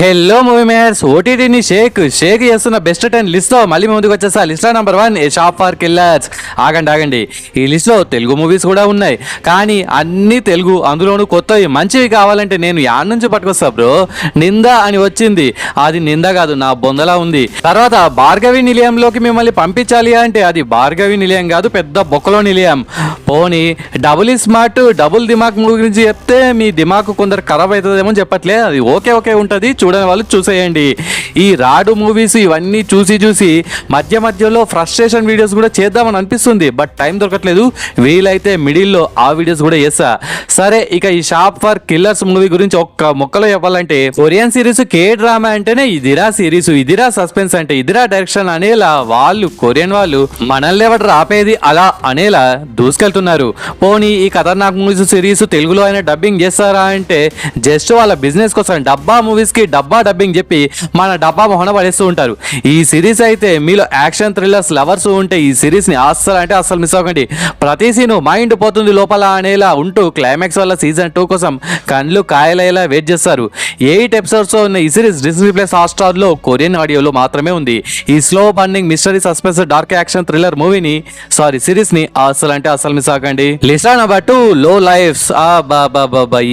Hello movie Mayers, ఓటీటీని Sheikh చేస్తున్న best 10 లిస్ట్లో మళ్ళీ ముందుకు వచ్చేసా. లిస్ట్లో number 1 A shop for killers. ఆగండి, ఈ లిస్ట్లో తెలుగు మూవీస్ కూడా ఉన్నాయి, కానీ అన్ని తెలుగు, అందులోనూ కొత్తవి మంచివి కావాలంటే నేను యాడ్ నుంచి పట్టుకొస్తా బ్రో. నింద అని వచ్చింది, అది నింద కాదు, నా బొందలా ఉంది. తర్వాత భార్గవి నిలయంలోకి మిమ్మల్ని పంపించాలి అంటే అది భార్గవి నిలయం కాదు, పెద్ద బొక్కలో నిలయం. పోనీ డబుల్ స్మార్ట్ డబుల్ దిమాక్ మూవీ గురించి చెప్తే మీ దిమాక్ కొందరు ఖరాబ్ అవుతుందేమో చెప్పట్లే, అది ఓకే ఉంటుంది, చూడని వాళ్ళు చూసేయండి. ఈ రాడు మూవీస్ ఇవన్నీ చూసి మధ్యలో ఫ్రస్ట్రేషన్ వీడియోస్ కూడా చేద్దామని అనిపిస్తుంది, బట్ టైం దొరకట్లేదు. వీలైతే మిడిల్లో ఆ వీడియోస్ కూడా చేస్తా. సరే, ఇక ఈ షాప్ ఫర్ కిల్లర్స్ మూవీ గురించి ఒక్క మొక్కలో చెప్పాలంటే, కొరియన్ సిరీస్ కే డ్రామా అంటేనే ఇదిరా సిరీస్, ఇదిరా సస్పెన్స్ అంటే ఇదిరా డైరెక్షన్ అనేలా వాళ్ళు కొరియన్ వాళ్ళు మనల్ని ఎవరు ఆపేది అలా అనేలా దూసుకెళ్తున్నారు. పోనీ ఈ ఖతర్నాక్ మూవీస్ సిరీస్ తెలుగులో అయినా డబ్బింగ్ చేస్తారా అంటే జస్ట్ వాళ్ళ బిజినెస్ కోసం డబ్బా మూవీస్ కి డబ్బా డబ్బింగ్ చెప్పి మన డబ్బా మొహన పడేస్తూ ఉంటారు. ఈ సిరీస్ అయితే మీలో యాక్షన్ థ్రిల్లర్స్ లవర్స్ ఉంటే ఈ సిరీస్ ని అస్సలు మిస్ అవ్వకండి. ప్రతి సీను మైండ్ పోతుంది లోపల అనేలా ఉంటూ క్లైమాక్స్ వల్ల సీజన్ 2 కోసం కళ్ళు కాయలయ్యేలా వెయిట్ చేస్తారు. 8 ఎపిసోడ్స్ ఉన్న ఈ సిరీస్ డిస్నీ ప్లస్ హాట్‌స్టార్ లో కొరియన్ ఆడియోలో మాత్రమే ఉంది. ఈ slow burning mystery suspense dark action thriller మూవీని సిరీస్ ని అస్సలు మిస్ అవ్వకండి. లిస్ట్ నెంబర్ 2 లో లైఫ్స్.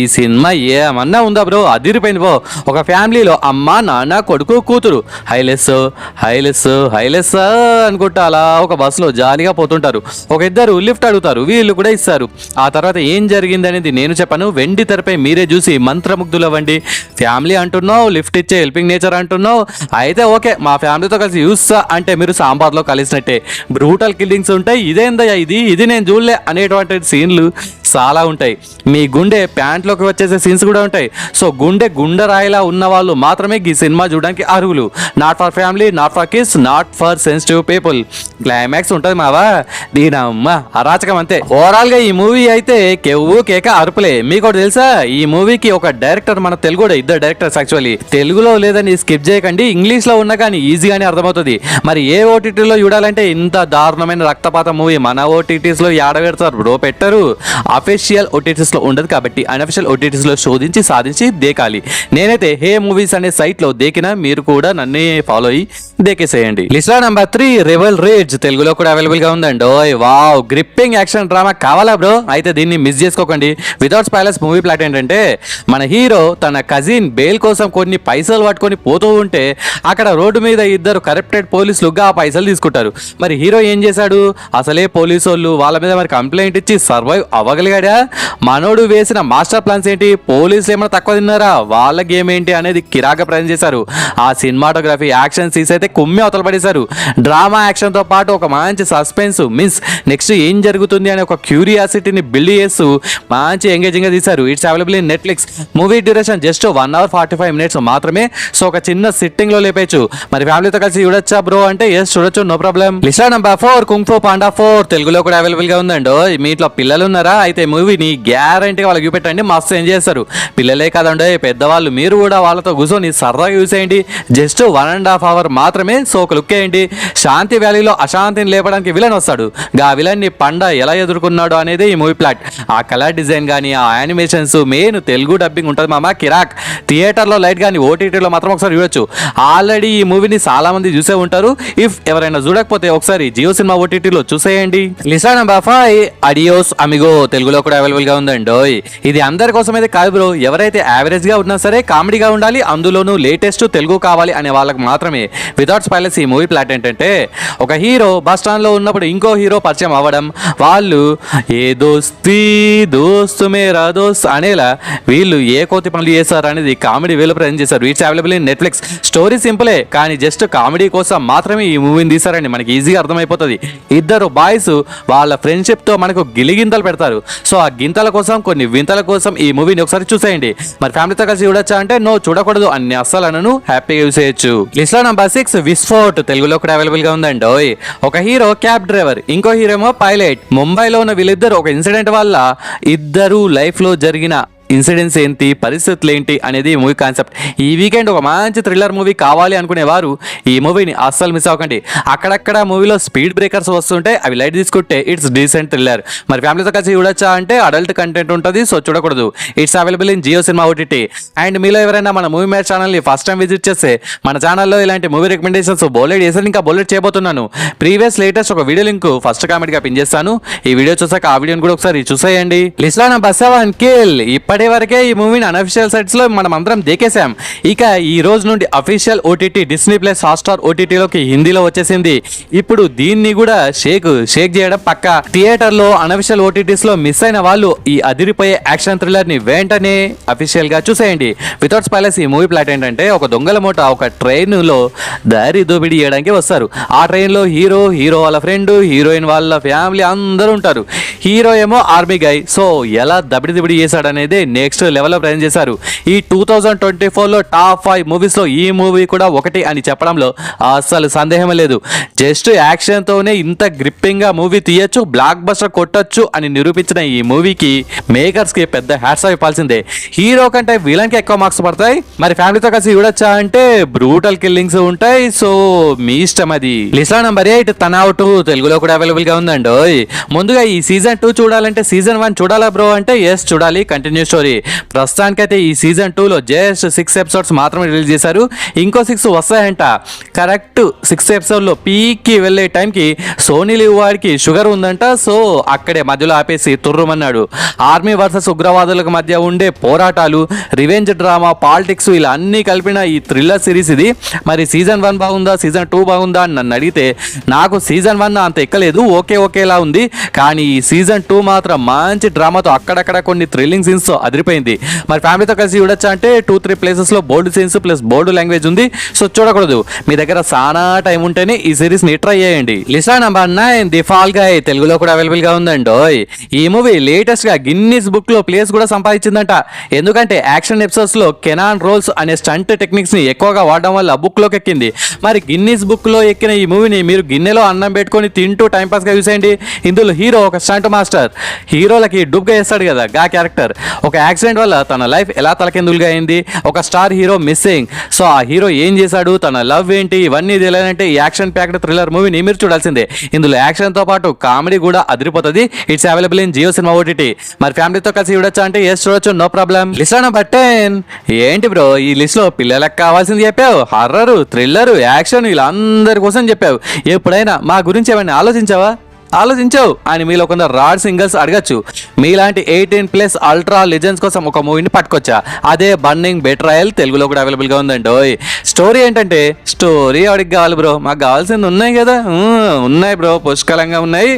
ఈ సినిమా ఏమన్నా ఉందా బ్రో, అదిరిపోయింది బ్రో. ఒక ఫ్యామిలీలో అమ్మ నాన్న కొడుకు కూతురు హైలెస్ అనుకుంటా అలా ఒక బస్సులో జాలీగా పోతుంటారు. ఒక ఇద్దరు లిఫ్ట్ అడుగుతారు, వీళ్ళు కూడా ఇస్తారు. ఆ తర్వాత ఏం జరిగింది అనేది నేను చెప్పను, వెండి తెరపై మీరే చూసి మంత్రముగ్ధులవ్వండి. ఫ్యామిలీ అంటున్నావు, లిఫ్ట్ ఇచ్చే హెల్పింగ్ నేచర్ అంటున్నావు, అయితే ఓకే మా ఫ్యామిలీతో కలిసి చూస్తా అంటే మీరు సాంబార్లో కలిసినట్టే. బ్రూటల్ కిల్లింగ్స్ ఉంటాయి, ఇదేందయ్యా ఇది నేను చూడలే అనేటువంటి సీన్లు చాలా ఉంటాయి. మీ గుండె ప్యాంట్లోకి వచ్చేసే సీన్స్ కూడా ఉంటాయి. సో గుండెరాయిలా ఉన్న వాళ్ళు మాత్రమే ఈ సినిమా చూడడానికి అర్హులు. Not for family, not for kids, not for sensitive people. Climax ఉంటుంది మావా, దీనమ్మ అరాచకం అంతే. ఓవరాల్ గా ఈ మూవీ అయితే కెవ్వు కేక అరుపులే. మీకు ఒకటి తెలుసా, ఈ మూవీకి ఒక డైరెక్టర్, మన తెలుగు ఇద్దరు డైరెక్టర్స్. యాక్చువల్లీ తెలుగులో లేదని స్కిప్ చేయకండి, ఇంగ్లీష్ లో ఉన్నా కానీ ఈజీగానే అర్థమవుతుంది. మరి ఏ ఓటీటీలో చూడాలంటే ఇంత దారుణమైన రక్తపాత మూవీ మన ఓటీటీస్ లో ఏడబెడతారు బ్రో, పెట్టరు. అఫీషియల్ ఓటీటీస్ లో ఉండదు కాబట్టి అన్అఫీషియల్ ఓటీటీస్ లో శోధించి సాధించి దేకాలి. నేనైతే హే మూవీస్ అనే సైట్ లో దేకినా, మీరు కూడా నన్నే ఫాలో అయ్యి దేకేసేయండి. List number 3 rebel rage. తెలుగులో కూడా అవైలబుల్ గా ఉందండి. వావ్, గ్రిప్పింగ్ యాక్షన్ డ్రామా కావాలా బ్రో, అయితే దీన్ని మిస్ చేసుకోకండి. వితౌట్ స్పాయిలర్స్ మూవీ ప్లాట్ ఏంటంటే, మన హీరో తన కజిన్ బెయిల్ కోసం కొన్ని పైసలు పట్టుకొని పోతూ ఉంటే అక్కడ రోడ్డు మీద ఇద్దరు కరప్టెడ్ పోలీసులు ఆ పైసలు తీసుకుంటారు. మరి హీరో ఏం చేశాడు, అసలే పోలీసు వాళ్ళు వాళ్ళ మీద మరి కంప్లైంట్ ఇచ్చి సర్వైవ్ అవ్వగలిగాడా? మనోడు వేసిన మాస్టర్ ప్లాన్స్ ఏంటి, పోలీసులు ఏమైనా తక్కువ తిన్నారా, వాళ్ళ గేమ్ ఏంటి అనేది కిరాగా ప్రజెంట్ చేశారు. ఆ సినిమాటోగ్రఫీ యాక్షన్ సీన్స్ అయితే కుమ్మి అవతల పడేశారు. డ్రామా యాక్షన్ తో పాటు ఒక మంచి సస్పెన్స్, నెక్స్ట్ ఏం జరుగుతుంది అనే ఒక క్యూరియాసిటీని బిల్డ్ చేస్తూ మంచి ఎంగేజింగ్ గా తీశారు. It's available in Netflix. Movie duration just 1 hour 45 minutes మాత్రమే. సో ఒక చిన్న సిట్టింగ్ లో లేపేచ్చు. మరి ఫ్యామిలీతో కలిసి చూడొచ్చా బ్రో అంటే ఎస్ చూడొచ్చు, no problem. List number 4 Kung Fu Panda 4. తెలుగులో కూడా అవైలబుల్ గా ఉందండి. మీ ఇంట్లో పిల్లలు ఉన్నారా, అయితే మూవీని గ్యారంటీగా వాళ్ళకి చూపెట్టండి, మస్తు ఎంజాయ్ చేస్తారు. పిల్లలే కాదండి, పెద్దవాళ్ళు మీరు కూడా వాళ్ళతో కూర్చొని సరదాగా చూసేయండి. జస్ట్ 1.5 hour మాత్రమే. సో ఒక లుక్ వేయండి. శాంతి వ్యాలీలో అశాంతిని లేపడానికి విలన్ వస్తాడు. గా విలన్ ని పండ ఎలా ఎదుర్కొన్నాడు అనేది ఈ మూవీ ప్లాట్. ఆ కలర్ డిజైన్ కానీ ఆ యానిమేషన్స్, మెయిన్ తెలుగు డబ్బింగ్ ఉంటుంది మామ, కిరాక్. థియేటర్లో లైట్ కానీ ఓటీటీలో మాత్రం ఒకసారి చూడొచ్చు. ఆల్రెడీ ఈ మూవీని చాలా మంది చూసే ఉంటారు. ఇఫ్ ఎవరైనా చూడకపోతే ఒకసారి జియో సినిమా ఓటీటీలో చూసేయండి. List number 5 adios amigo. తెలుగులో కూడా అవైలబుల్ గా ఉందండి. ఇది అందరి కోసం అయితే కాదు బ్రో, ఎవరైతే యావరేజ్ గా ఉన్నా సరే కామెడీగా ఉండాలి, అందులోనూ లేటెస్ట్ తెలుగు కావాలి అనే వాళ్ళకి మాత్రమే. వితౌట్ స్పాయిలర్స్ ఈ మూవీ ప్లాట్ ఏంటంటే, ఒక హీరో బస్ స్టాండ్ లో ఉన్నప్పుడు ఇంకో హీరో పరిచయం అవ్వడం, వాళ్ళు ఏ దోస్తు మేరా దోస్త్ అనేలా వీళ్ళు ఏ కోతి పనులు చేస్తారు అనేది కామెడీ వేలో ప్రజెంట్ చేశారు. It's available in Netflix. Story సింపులే, కానీ జస్ట్ కామెడీ కోసం మాత్రమే ఈ మూవీని తీశారండి, మనకి ఈజీగా అర్థమైపోతుంది. ఇద్దరు బాయ్స్ వాళ్ళ ఫ్రెండ్షిప్ తో మనకు గిలిగింతలు పెడతారు. సో ఆ గింతల కోసం, కొన్ని వింతల కోసం ఈ మూవీని ఒకసారి చూసేయండి. మరి ఫ్యామిలీతో కలిసి చూడొచ్చా అంటే నో, చూడకూడదు అన్ని అస్సలను హ్యాపీగా చూసేయచ్చు. లిస్ట్ లో నెంబర్ 6 విస్ఫోట్. తెలుగులో కూడా అవైలబుల్ గా ఉందండి. ఒక హీరో క్యాబ్ డ్రైవర్, ఇంకో హీరో ఏమో పైలట్. ముంబైలో ఉన్న వీళ్ళిద్దరు ఒక ఇన్సిడెంట్ వల్ల ఇద్దరు లైఫ్ లో జరిగిన ఇన్సిడెంట్స్ ఏంటి, పరిస్థితులు ఏంటి అనేది ఈ మూవీ కాన్సెప్ట్. ఈ వీకెండ్ ఒక మంచి థ్రిల్లర్ మూవీ కావాలి అనుకునేవారు ఈ మూవీని అస్సలు మిస్ అవ్వకండి. అక్కడక్కడ మూవీలో స్పీడ్ బ్రేకర్స్ వస్తుంటే అవి లైట్ తీసుకుంటే ఇట్స్ డీసెంట్ థ్రిల్లర్. మరి ఫ్యామిలీతో కలిసి చూడొచ్చా అంటే అడల్ట్ కంటెంట్ ఉంటుంది, సో చూడకూడదు. It's available in Jio Cinema OTT. And మీలో ఎవరైనా మన మూవీ మ్యాచ్ ఛానల్ని ఫస్ట్ టైం విజిట్ చేస్తే మన ఛానల్లో ఇలాంటి మూవీ రికమెండేషన్స్ బోలెడ్ చేసి ఇంకా బోలెడ్ చేయబోతున్నాను. ప్రీవియస్ లేటెస్ట్ ఒక వీడియో లింక్ ఫస్ట్ కామెంట్ గా పిన్ చేస్తాను. ఈ వీడియో చూసాక ఆ వీడియోని కూడా ఒకసారి చూసేయండి. లిస్ట్లో నెంబర్ 7 కిల్. ఇప్పటి వరకే ఈ మూవీని అనఫిషియల్ సైట్స్ లో మనం అందరం దేకేసాం. ఇక ఈ రోజు నుండి official OTT Disney plus Hotstar ఓటీటీలోకి హిందీలో వచ్చేసింది. ఇప్పుడు దీన్ని కూడా షేక్ చేయడం పక్క. థియేటర్ లో అనఫిషియల్ ఓటీటీస్ లో మిస్ అయిన వాళ్ళు ఈ అదిరిపోయే యాక్షన్ థ్రిల్లర్ ని వెంటనే అఫీషియల్ గా చూసేయండి. వితౌట్ స్పాయిలర్స్ ఈ మూవీ ప్లాట్ ఏంటంటే ఒక దొంగల మూట ఒక ట్రైన్ లో దారి దోపిడీ చేయడానికి వస్తారు. ఆ ట్రైన్ లో హీరో వాళ్ళ ఫ్రెండ్, హీరోయిన్ వాళ్ళ ఫ్యామిలీ అందరూ ఉంటారు. హీరో ఏమో ఆర్మీ గై. సో ఎలా దబిడి చేశాడు అనేది నెక్స్ట్ లెవెల్లో ప్రజెంట్ చేశారు. ఈ 2024లో టాప్ 5 మూవీస్ లో ఈ మూవీ కూడా ఒకటి అని చెప్పడంలో అసలు సందేహం లేదు. జస్ట్ యాక్షన్ తోనే ఇంత గ్రిప్పింగ్ గా మూవీ తీయచ్చు, బ్లాక్ బస్టర్ కొట్టొచ్చు అని నిరూపించిన ఈ మూవీకి మేకర్స్ కి పెద్ద హ్యాట్స్ ఆఫ్ ఇవ్వాల్సిందే. హీరో కంటే విలన్ కి ఎక్కువ మార్క్స్ పడతాయి. మరి ఫ్యామిలీతో కలిసి చూడొచ్చా అంటే బ్రూటల్ కిల్లింగ్స్ ఉంటాయి, సో మీ ఇష్టం అది. లిస్ట్ లో నెంబర్ 8 తనౌట్. తెలుగులో కూడా అవైలబుల్ గా ఉందండి. ముందుగా ఈ సీజన్ 2 చూడాలంటే సీజన్ 1 చూడాలా బ్రో అంటే ఎస్ చూడాలి, కంటిన్యూ స్టోరీ. ప్రస్తుతానికైతే ఈ సీజన్ 2లో జస్ట్ 6 ఎపిసోడ్స్ మాత్రమే రిలీజ్ చేశారు. ఇంకో 6 వస్తాయంట. కరెక్ట్ 6 ఎపిసోడ్లో పీక్కి వెళ్ళే టైంకి సోనీ లీవ్ వాడికి షుగర్ ఉందంట. సో అక్కడే మధ్యలో ఆపేసి తుర్రుమన్నాడు. ఆర్మీ వర్సెస్ ఉగ్రవాదులకు మధ్య ఉండే పోరాటాలు, రివెంజ్ డ్రామా, పాలిటిక్స్ ఇలా అన్నీ కలిపిన ఈ థ్రిల్లర్ సిరీస్ ఇది. మరి సీజన్ 1 బాగుందా, సీజన్ 2 బాగుందా అని నన్ను అడిగితే నాకు సీజన్ 1 అంత ఎక్కలేదు, ఓకేలా ఉంది. కానీ ఈ సీజన్ 2 మాత్రం మంచి డ్రామాతో అక్కడక్కడ కొన్ని థ్రిల్లింగ్ సీన్స్ తో అదిరిపోయింది. మరి ఫ్యామిలీతో కలిసి చూడొచ్చా అంటే 2-3 ప్లేసెస్ లో బోల్డ్ సీన్స్ ప్లస్ బోల్డ్ లాంగ్వేజ్ ఉంది, సో చూడకూడదు. మీ దగ్గర చాలా టైం ఉంటేనే ఈ సిరీస్ ని ట్రై చేయండి. లిస్ట్ నెంబర్ 9 ది ఫాల్ గై. తెలుగులో కూడా అవైలబుల్ గా ఉందండి. ఈ మూవీ లేటెస్ట్ గా గిన్నిస్ బుక్ లో ప్లేస్ కూడా సంపాదించిందంట. ఎందుకంటే యాక్షన్ ఎపిసోడ్స్ లో కెనాన్ రోల్స్ అనే స్టంట్ టెక్నిక్స్ ని ఎక్కువగా వాడడం వల్ల బుక్ లోకి ఎక్కింది. మరి గిన్నిస్ బుక్ లో ఎక్కిన ఈ మూవీని మీరు గిన్నెలో అన్నం పెట్టుకొని తింటూ టైం పాస్ గా చూసేయండి. ఇందులో హీరో ఒక స్టంట్ మాస్టర్, హీరోలకి డుబ్గా వేస్తాడు కదా గా క్యారెక్టర్. ఒక యాక్సిడెంట్ వల్ల తన లైఫ్ ఎలా తలకిందులుగా అయింది, ఒక స్టార్ హీరో మిస్సింగ్, సో ఆ హీరో ఏం చేశాడు, తన లవ్ ఏంటి, ఇవన్నీ తెలియాలంటే ఈ యాక్షన్ ప్యాక్డ్ థ్రిల్లర్ మూవీని మీరు చూడాల్సిందే. ఇందులో యాక్షన్ తో పాటు కామెడీ కూడా అదిరిపోతుంది. It's available in Jio Cinema OTT. మరి ఫ్యామిలీతో కలిసి చూడొచ్చా అంటే ఎస్ చూడొచ్చు, నో ప్రాబ్లం. List number 10. ఏంటి బ్రో ఈ లిస్ట్ లో పిల్లలకు కావాల్సింది చెప్పావు, హర్రర్, థ్రిల్లర్, యాక్షన్ ఇలా అందరి కోసం చెప్పావు. ఎప్పుడైనా మా గురించి ఏమైనా ఆలోచించావు అని మీలో కొందరు రాడ్ సింగల్స్ అడగచ్చు. మీలాంటి 18+ అల్ట్రా లెజెండ్స్ కోసం ఒక మూవీని పట్టుకొచ్చా. అదే బర్నింగ్ బెట్రాయల్. తెలుగులో కూడా అవైలబుల్ గా ఉందండి. స్టోరీ ఏంటంటే స్టోరీ ఎవరికి కావాలి బ్రో, మాకు కావాల్సింది ఉన్నాయి కదా, ఉన్నాయి బ్రో, పుష్కలంగా ఉన్నాయి.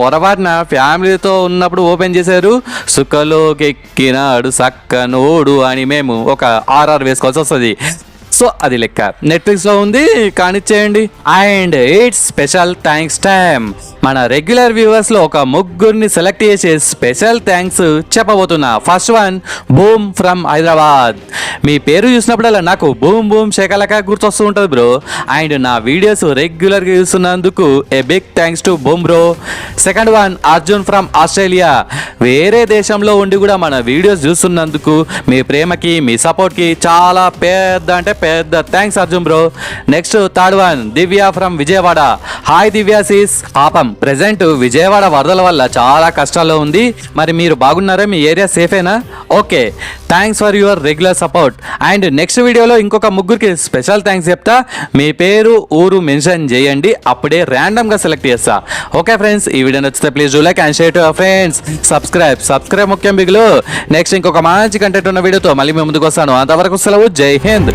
పొరపాటున ఫ్యామిలీతో ఉన్నప్పుడు ఓపెన్ చేశారు, సుఖలోకి ఎక్కినాడు సక్కనోడు అని మేము ఒక RR వేసుకోవాల్సి వస్తుంది. సో అది లెక్క. నెట్ఫ్లిక్స్లో ఉంది, కానిచ్చేయండి. And it's special thanks time. మన రెగ్యులర్ వ్యూవర్స్లో ఒక ముగ్గురిని సెలెక్ట్ చేసే స్పెషల్ థ్యాంక్స్ చెప్పబోతున్నా. First one Boom from Hyderabad. మీ పేరు చూసినప్పుడల్లా నాకు బూమ్ శేఖలక గుర్తొస్తూ ఉంటుంది బ్రో. అండ్ నా వీడియోస్ రెగ్యులర్గా చూస్తున్నందుకు a big thanks to Boom bro. Second one Arjun from Australia. వేరే దేశంలో ఉండి కూడా మన వీడియోస్ చూస్తున్నందుకు మీ ప్రేమకి, మీ సపోర్ట్కి చాలా పెద్ద thanks Arjun bro. Next third one Divya from Vijayawada. Hi Divya sis. పాపం ప్రెసెంట్ విజయవాడ వరదల వల్ల చాలా కష్టాల్లో ఉంది. మరి మీరు బాగున్నారా, మీ ఏరియా సేఫేనా? Okay, thanks for your regular support. And నెక్స్ట్ వీడియోలో ఇంకొక ముగ్గురికి స్పెషల్ థ్యాంక్స్ చెప్తా. మీ పేరు, ఊరు మెన్షన్ చేయండి, అప్పుడే ర్యాండమ్ గా సెలెక్ట్ చేస్తా. ఓకే ఫ్రెండ్స్, ఈ వీడియో నచ్చితే please do like and share to your friends. Subscribe ముఖ్యం బిగులు. నెక్స్ట్ ఇంకొక మంచి కంటెంట్ ఉన్న వీడియోతో మళ్ళీ మేము ముందుకు వస్తాను. అంతవరకు సెలవు, జై హింద్.